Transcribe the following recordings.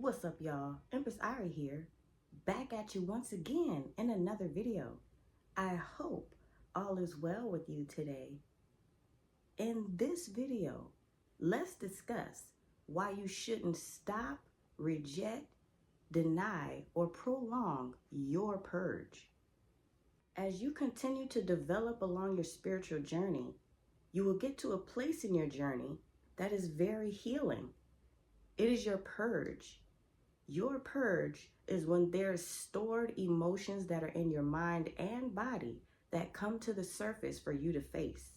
What's up, y'all? Empress Ari here, back at you once again in another video. I hope all is well with you today. In this video, let's discuss why you shouldn't stop, reject, deny, or prolong your purge. As you continue to develop along your spiritual journey, you will get to a place in your journey that is very healing. It is your purge. Your purge is when there's stored emotions that are in your mind and body that come to the surface for you to face.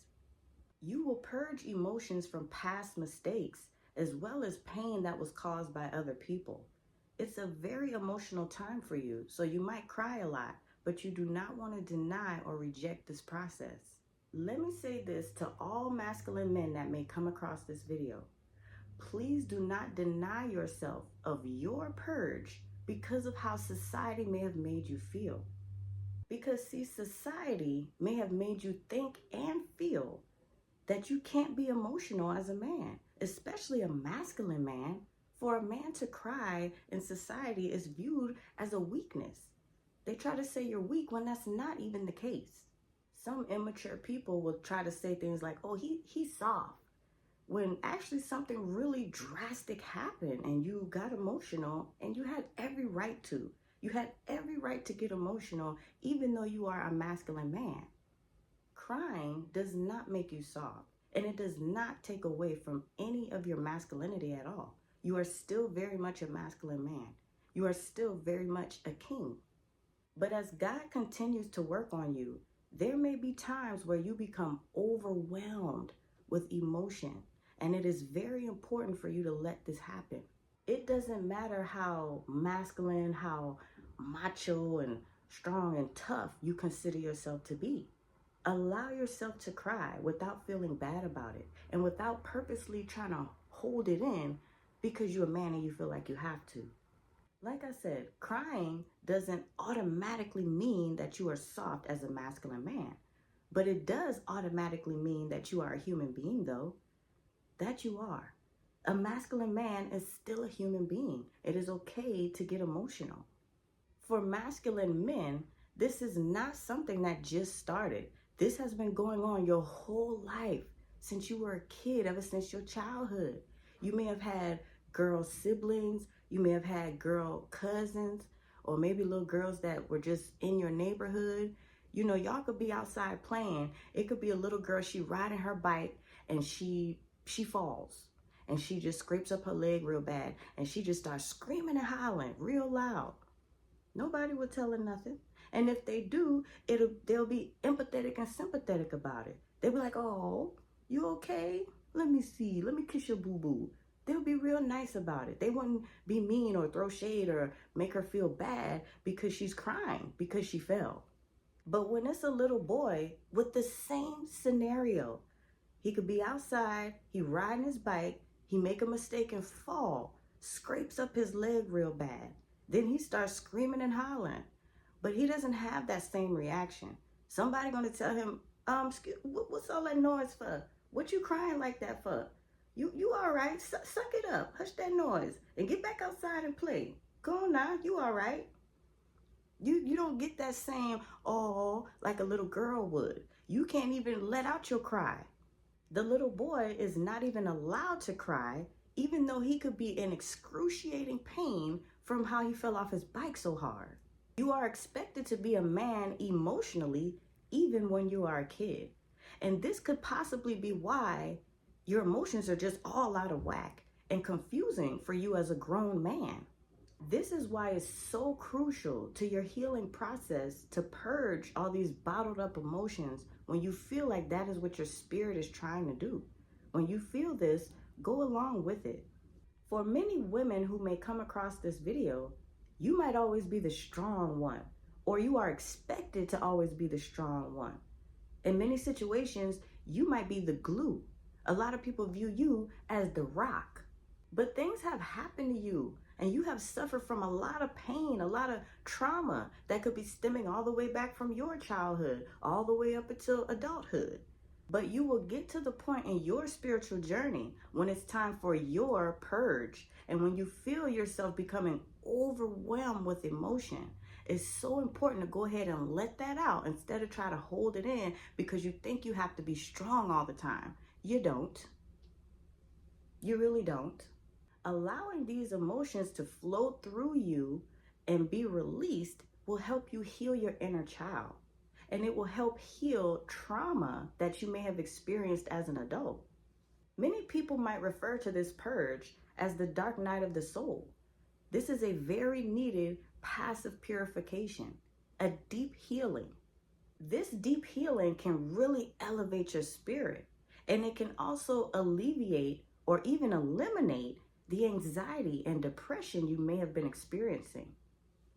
You will purge emotions from past mistakes as well as pain that was caused by other people. It's a very emotional time for you, so you might cry a lot, but you do not want to deny or reject this process. Let me say this to all masculine men that may come across this video. Please do not deny yourself of your purge because of how society may have made you feel. Because see, society may have made you think and feel that you can't be emotional as a man, especially a masculine man. For a man to cry in society is viewed as a weakness. They try to say you're weak when that's not even the case. Some immature people will try to say things like, oh, he's soft, when actually something really drastic happened and you got emotional, and you had every right to. You had every right to get emotional even though you are a masculine man. Crying does not make you soft, and it does not take away from any of your masculinity at all. You are still very much a masculine man. You are still very much a king. But as God continues to work on you, there may be times where you become overwhelmed with emotion. And it is very important for you to let this happen. It doesn't matter how masculine, how macho and strong and tough you consider yourself to be. Allow yourself to cry without feeling bad about it and without purposely trying to hold it in because you're a man and you feel like you have to. Like I said, crying doesn't automatically mean that you are soft as a masculine man, but it does automatically mean that you are a human being, though. That you are. A masculine man is still a human being. It is okay to get emotional. For masculine men, this is not something that just started. This has been going on your whole life, since you were a kid, ever since your childhood. You may have had girl siblings, you may have had girl cousins, or maybe little girls that were just in your neighborhood. You know, y'all could be outside playing. It could be a little girl, she riding her bike and she falls and she just scrapes up her leg real bad and she just starts screaming and hollering real loud. Nobody will tell her nothing. And if they do, they'll be empathetic and sympathetic about it. They'll be like, oh, you okay? Let me see. Let me kiss your boo-boo. They'll be real nice about it. They wouldn't be mean or throw shade or make her feel bad because she's crying because she fell. But when it's a little boy with the same scenario, he could be outside, he riding his bike, he make a mistake and fall, scrapes up his leg real bad. Then he starts screaming and hollering. But he doesn't have that same reaction. Somebody gonna tell him, what's all that noise for? What you crying like that for? You all right? Suck it up, hush that noise, and get back outside and play. Go on now, you all right? You don't get that same, oh, like a little girl would. You can't even let out your cry. The little boy is not even allowed to cry, even though he could be in excruciating pain from how he fell off his bike so hard. You are expected to be a man emotionally, even when you are a kid. And this could possibly be why your emotions are just all out of whack and confusing for you as a grown man. This is why it's so crucial to your healing process to purge all these bottled up emotions when you feel like that is what your spirit is trying to do. When you feel this, go along with it. For many women who may come across this video, you might always be the strong one, or you are expected to always be the strong one. In many situations, you might be the glue. A lot of people view you as the rock. But things have happened to you, and you have suffered from a lot of pain, a lot of trauma that could be stemming all the way back from your childhood, all the way up until adulthood. But you will get to the point in your spiritual journey when it's time for your purge. And when you feel yourself becoming overwhelmed with emotion, it's so important to go ahead and let that out instead of try to hold it in because you think you have to be strong all the time. You don't. You really don't. Allowing these emotions to flow through you and be released will help you heal your inner child. And it will help heal trauma that you may have experienced as an adult. Many people might refer to this purge as the dark night of the soul. This is a very needed passive purification, a deep healing. This deep healing can really elevate your spirit, and it can also alleviate or even eliminate the anxiety and depression you may have been experiencing.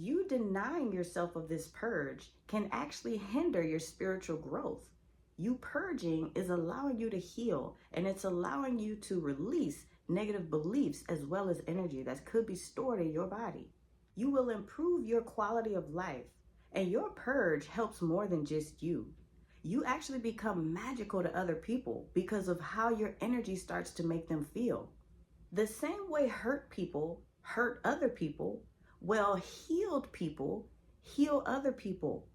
You denying yourself of this purge can actually hinder your spiritual growth. You purging is allowing you to heal, and it's allowing you to release negative beliefs as well as energy that could be stored in your body. You will improve your quality of life, and your purge helps more than just you. You actually become magical to other people because of how your energy starts to make them feel. The same way hurt people hurt other people, well, healed people heal other people.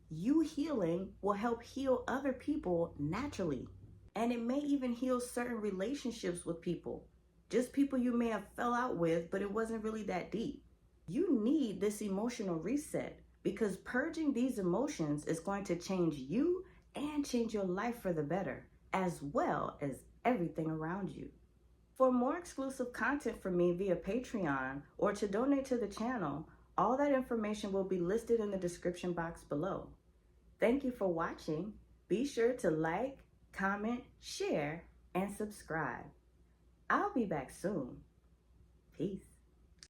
You healing will help heal other people naturally. And it may even heal certain relationships with people. Just people you may have fell out with, but it wasn't really that deep. You need this emotional reset because purging these emotions is going to change you and change your life for the better, as well as everything around you. For more exclusive content from me via Patreon or to donate to the channel, all that information will be listed in the description box below. Thank you for watching. Be sure to like, comment, share, and subscribe. I'll be back soon. Peace.